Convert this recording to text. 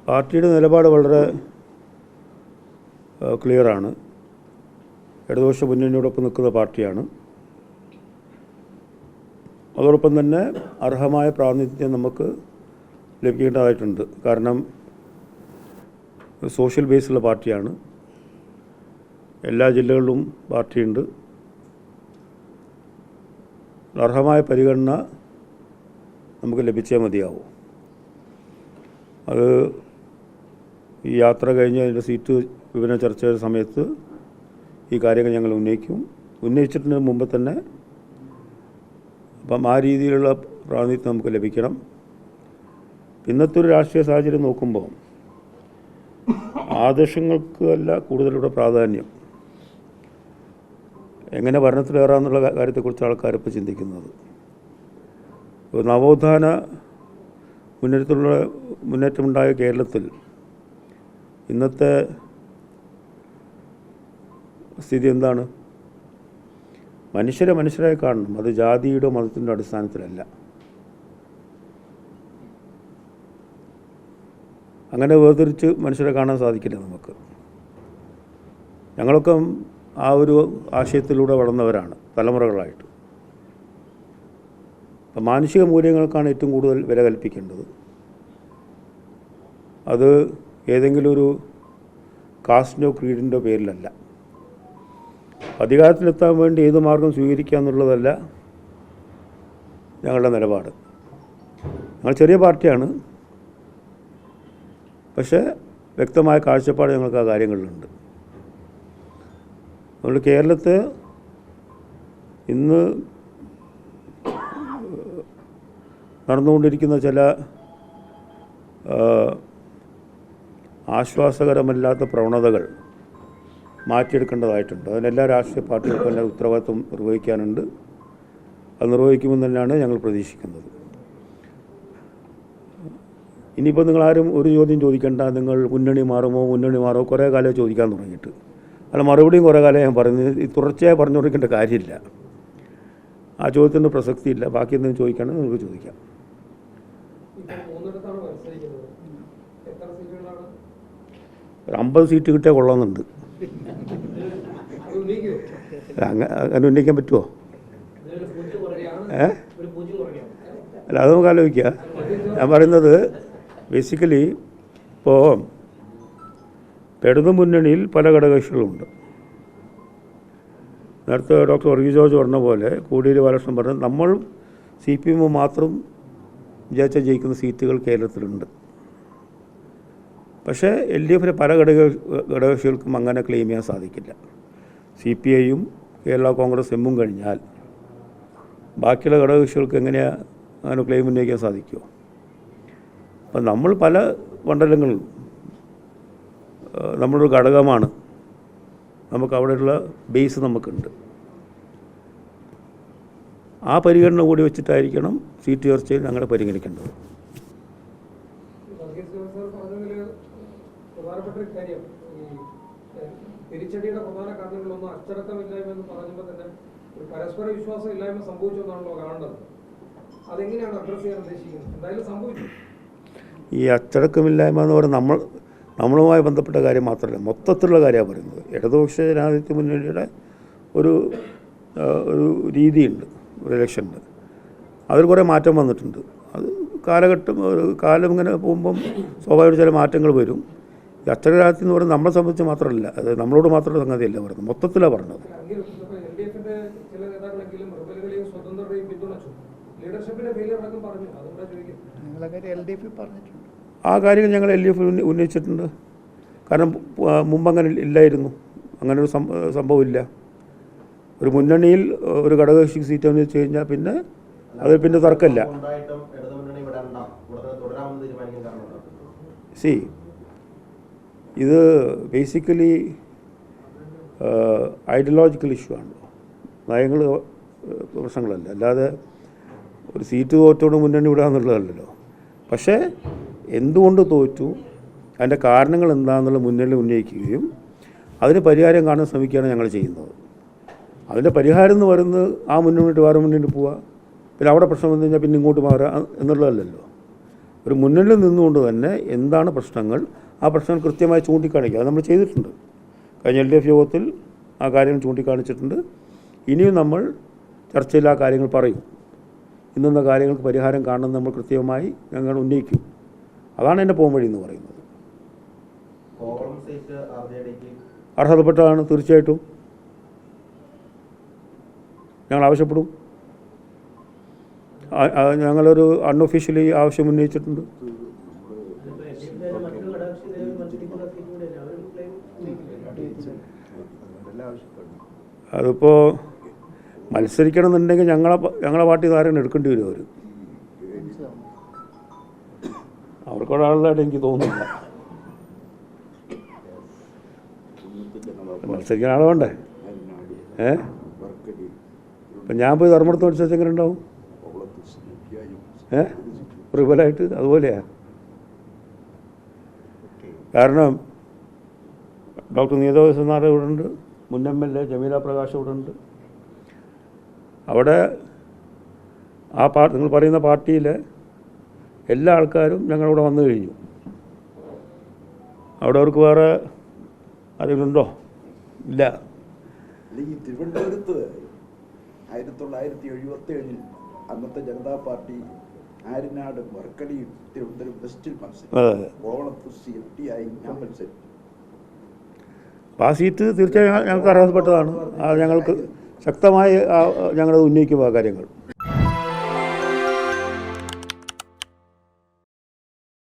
പാർട്ടിയുടെ നിലപാട് വളരെ ക്ലിയറാണ്. ഇടതുപക്ഷ മുന്നണിയോടൊപ്പം നിൽക്കുന്ന പാർട്ടിയാണ്. അതോടൊപ്പം തന്നെ അർഹമായ പ്രാതിനിധ്യം നമുക്ക് ലഭിക്കേണ്ടതായിട്ടുണ്ട്. കാരണം സോഷ്യൽ ബേസുള്ള പാർട്ടിയാണ്. എല്ലാ ജില്ലകളിലും പാർട്ടിയുണ്ട്. അർഹമായ പരിഗണന നമുക്ക് ലഭിച്ചേ മതിയാവും. അത് ഈ യാത്ര കഴിഞ്ഞ് അതിൻ്റെ സീറ്റ് വിഭജന ചർച്ചയുടെ സമയത്ത് ഈ കാര്യങ്ങൾ ഞങ്ങൾ ഉന്നയിച്ചിട്ടുണ്ട് മുമ്പ് തന്നെ. അപ്പം ആ രീതിയിലുള്ള പ്രാതിനിധ്യം നമുക്ക് ലഭിക്കണം. ഇന്നത്തെ ഒരു രാഷ്ട്രീയ സാഹചര്യം നോക്കുമ്പോൾ ആദർശങ്ങൾക്ക് അല്ല കൂടുതലുള്ള പ്രാധാന്യം, എങ്ങനെ ഭരണത്തിലേറാമെന്നുള്ള കാര്യത്തെക്കുറിച്ച് ആൾക്കാർ ഇപ്പോൾ ചിന്തിക്കുന്നത്. നവോത്ഥാന മുന്നേറ്റമുണ്ടായ കേരളത്തിൽ ഇന്നത്തെ സ്ഥിതി എന്താണ്? മനുഷ്യരെ മനുഷ്യരായി കാണണം. അത് ജാതിയുടെ മതത്തിൻ്റെ അടിസ്ഥാനത്തിലല്ല. അങ്ങനെ വേർതിരിച്ച് മനുഷ്യരെ കാണാൻ സാധിക്കില്ല നമുക്ക്. ഞങ്ങളൊക്കെ ആ ഒരു ആശയത്തിലൂടെ വളർന്നവരാണ് തലമുറകളായിട്ട്. അപ്പം മാനുഷിക മൂല്യങ്ങൾക്കാണ് ഏറ്റവും കൂടുതൽ വില കൽപ്പിക്കേണ്ടത്. അത് ഏതെങ്കിലും ഒരു കാസ്റ്റിൻ്റെയോ ക്രീഡിൻ്റെയോ പേരിലല്ല. അധികാരത്തിലെത്താൻ വേണ്ടി ഏത് മാർഗം സ്വീകരിക്കുക എന്നുള്ളതല്ല ഞങ്ങളുടെ നിലപാട്. ഞങ്ങൾ ചെറിയ പാർട്ടിയാണ്, പക്ഷേ വ്യക്തമായ കാഴ്ചപ്പാട് ഞങ്ങൾക്ക് ആ കാര്യങ്ങളിലുണ്ട്. അതുകൊണ്ട് കേരളത്തെ ഇന്ന് നടന്നുകൊണ്ടിരിക്കുന്ന ചില ആശ്വാസകരമല്ലാത്ത പ്രവണതകൾ മാറ്റിയെടുക്കേണ്ടതായിട്ടുണ്ട്. അതിനെല്ലാ രാഷ്ട്രീയ പാർട്ടികൾക്കും എല്ലാ ഉത്തരവാദിത്വം നിർവഹിക്കാനുണ്ട്. അത് നിർവഹിക്കുമെന്ന് തന്നെയാണ് ഞങ്ങൾ പ്രതീക്ഷിക്കുന്നത്. ഇനിയിപ്പോൾ നിങ്ങളാരും ഒരു ചോദ്യം ചോദിക്കേണ്ട, നിങ്ങൾ മുന്നണി മാറുമോ കുറേ കാലം ചോദിക്കാൻ തുടങ്ങിയിട്ട്. അല്ല, മറുപടിയും കുറേ കാലം ഞാൻ പറയുന്നത് തുടർച്ചയായി പറഞ്ഞുകൊണ്ടിരിക്കേണ്ട കാര്യമില്ല. ആ ചോദ്യത്തിൻ്റെ പ്രസക്തിയില്ല. ബാക്കി എന്തെങ്കിലും ചോദിക്കുകയാണെങ്കിൽ നിങ്ങൾക്ക് ചോദിക്കാം. ഒരു 50 സീറ്റ് കിട്ടിയാൽ കൊള്ളാമെന്നുണ്ട്. അങ്ങനെ ഉന്നയിക്കാൻ പറ്റുമോ? അല്ല, അത് നമുക്ക് ആലോചിക്കുക. ഞാൻ പറയുന്നത് ബേസിക്കലി ഇപ്പോൾ ഇടതു മുന്നണിയിൽ പല ഘടകകക്ഷികളുണ്ട്. നേരത്തെ ഡോക്ടർ വർഗീസ് ജോർജ് പറഞ്ഞ പോലെ, കോടിയേരി ബാലകൃഷ്ണൻ പറഞ്ഞത്, നമ്മൾ CPM മാത്രം ജയിക്കുന്ന സീറ്റുകൾ കേരളത്തിലുണ്ട്. പക്ഷേ LDF പല ഘടകകക്ഷികൾക്കും അങ്ങനെ ക്ലെയിം ചെയ്യാൻ സാധിക്കില്ല. CPIയും കേരള കോൺഗ്രസ് എമ്മും കഴിഞ്ഞാൽ ബാക്കിയുള്ള ഘടകകക്ഷികൾക്ക് എങ്ങനെയാണ് അങ്ങനെ ക്ലെയിം ഉന്നയിക്കാൻ സാധിക്കുമോ? അപ്പം നമ്മൾ പല മണ്ഡലങ്ങളും നമ്മളൊരു ഘടകമാണ്. നമുക്ക് അവിടെയുള്ള ബേസ് നമുക്കുണ്ട്. ആ പരിഗണന കൂടി വെച്ചിട്ടായിരിക്കണം സീറ്റ് ചർച്ചയിൽ ഞങ്ങളെ പരിഗണിക്കേണ്ടത്. തിരിച്ചടിയുടെ പ്രധാന കാരണങ്ങളൊന്നും അച്ചടക്കമില്ലായ്മ എന്ന് പറഞ്ഞപ്പോൾ തന്നെ ഒരു പരസ്പര വിശ്വാസം ഇല്ലായ്മ സംഭവിച്ചെന്നാണല്ലോ കാണേണ്ടത്. അതെങ്ങനെയാണ് അഡ്രസ് ചെയ്യാൻ ഉദ്ദേശിക്കുന്നത്? എന്തായാലും സംഭവിച്ചു. ഈ അച്ചടക്കമില്ലായ്മ എന്ന് പറയുന്നത് നമ്മളുമായി ബന്ധപ്പെട്ട കാര്യം മാത്രമല്ല, മൊത്തത്തിലുള്ള കാര്യമാണ് പറയുന്നത്. ഇടതുപക്ഷ ജനാധിപത്യ മുന്നണിയുടെ ഒരു രീതിയുണ്ട്, ഒരു ഇലക്ഷനുണ്ട്. അതിൽ കുറേ മാറ്റം വന്നിട്ടുണ്ട്. അത് കാലം ഇങ്ങനെ പോകുമ്പം സ്വാഭാവികമായിട്ട് ചില മാറ്റങ്ങൾ വരും. ഈ അച്ചടക്കരാജ്യത്ത് എന്ന് പറയുന്നത് നമ്മളെ സംബന്ധിച്ച് മാത്രമല്ല, അത് നമ്മളോട് മാത്രമുള്ള സംഗതിയല്ല പറയുന്നത്, മൊത്തത്തിലാണ് പറഞ്ഞത്. ആ കാര്യങ്ങൾ ഞങ്ങൾ LDF ഉന്നയിച്ചിട്ടുണ്ട്. കാരണം മുമ്പങ്ങനെ ഇല്ലായിരുന്നു, അങ്ങനൊരു സംഭവമില്ല. ഒരു മുന്നണിയിൽ ഒരു ഘടകകക്ഷിക്ക് സീറ്റ് ഉന്നയിച്ച് കഴിഞ്ഞാൽ പിന്നെ അത് പിന്നെ തർക്കമില്ല. ഇത് ബേസിക്കലി ഐഡിയോളജിക്കൽ ഇഷ്യൂ ആണ്. നയങ്ങൾ പ്രശ്നങ്ങളല്ല, അല്ലാതെ ഒരു സീറ്റ് തോറ്റോട് മുന്നണി വിടാന്നുള്ളതല്ലല്ലോ. പക്ഷേ എന്തുകൊണ്ട് തോറ്റു, അതിൻ്റെ കാരണങ്ങൾ എന്താണെന്നുള്ള മുന്നണിയിൽ ഉന്നയിക്കുകയും അതിന് പരിഹാരം കാണാൻ ശ്രമിക്കുകയാണ് ഞങ്ങൾ ചെയ്യുന്നത്. അതിൻ്റെ പരിഹാരം എന്ന് പറയുന്നത് ആ മുന്നോട്ട് വേറെ മുന്നോട്ട് പോവുക, പിന്നെ അവിടെ പ്രശ്നം വന്നു കഴിഞ്ഞാൽ പിന്നെ ഇങ്ങോട്ട് മാറുക എന്നുള്ളതല്ലല്ലോ. ഒരു മുന്നണിയിൽ നിന്നുകൊണ്ട് തന്നെ എന്താണ് പ്രശ്നങ്ങൾ, ആ പ്രശ്നങ്ങൾ കൃത്യമായി ചൂണ്ടിക്കാണിക്കുക. അത് നമ്മൾ ചെയ്തിട്ടുണ്ട്. കഴിഞ്ഞ LDF യോഗത്തിൽ ആ കാര്യം ചൂണ്ടിക്കാണിച്ചിട്ടുണ്ട്. ഇനിയും നമ്മൾ ചർച്ചയിൽ ആ കാര്യങ്ങൾ പറയും. ഇന്നുന്ന കാര്യങ്ങൾക്ക് പരിഹാരം കാണുന്നത് നമ്മൾ കൃത്യമായി ഞങ്ങൾ ഉന്നയിക്കും. അതാണ് എൻ്റെ പോംവഴി എന്ന് പറയുന്നത്. അർഹതപ്പെട്ടതാണ് തീർച്ചയായിട്ടും. ഞങ്ങൾ ആവശ്യപ്പെടും. ഞങ്ങളൊരു അൺഒഫീഷ്യലി ആവശ്യം ഉന്നയിച്ചിട്ടുണ്ട്. അതിപ്പോൾ മത്സരിക്കണമെന്നുണ്ടെങ്കിൽ ഞങ്ങളെ പാർട്ടി താരം എടുക്കേണ്ടി വരും. അവർക്കൊരാളായിട്ട് എനിക്ക് തോന്നുന്നില്ല. മത്സരിക്കാൻ ആളെ വേണ്ടേ? ഇപ്പം ഞാൻ പോയി ധർമ്മടത്ത് മത്സരിച്ച് എങ്ങനെ ഉണ്ടാവും? റിബലായിട്ട് അതുപോലെയാ. കാരണം ഡോക്ടർ നീതോസനാർ ഇവിടെ ഉണ്ട്, മുൻ MLA ജമീല പ്രകാശ് ഇവിടെ ഉണ്ട്. അവിടെ നിങ്ങൾ പറയുന്ന പാർട്ടിയിലെ എല്ലാ ആൾക്കാരും ഞങ്ങളിവിടെ വന്നു കഴിഞ്ഞു. അവിടെ അവർക്ക് വേറെ ആരെങ്കിലും ഉണ്ടോ? ഇല്ല. ഈ തിരുവനന്തപുരത്ത് 1977 അന്നത്തെ ജനതാ പാർട്ടി ആര്യനാട് വർക്കലി തിരുവനന്തപുരം വെസ്റ്റിൽ മത്സരിച്ചു. കോവളത്ത് CFT ആയി ഞാൻ മത്സരിച്ചു. ആ സീറ്റ് തീർച്ചയായും ഞങ്ങൾക്ക് അർഹതപ്പെട്ടതാണ്. ഞങ്ങൾക്ക് ശക്തമായി ഞങ്ങളത് ഉന്നയിക്കും ആ കാര്യങ്ങൾ.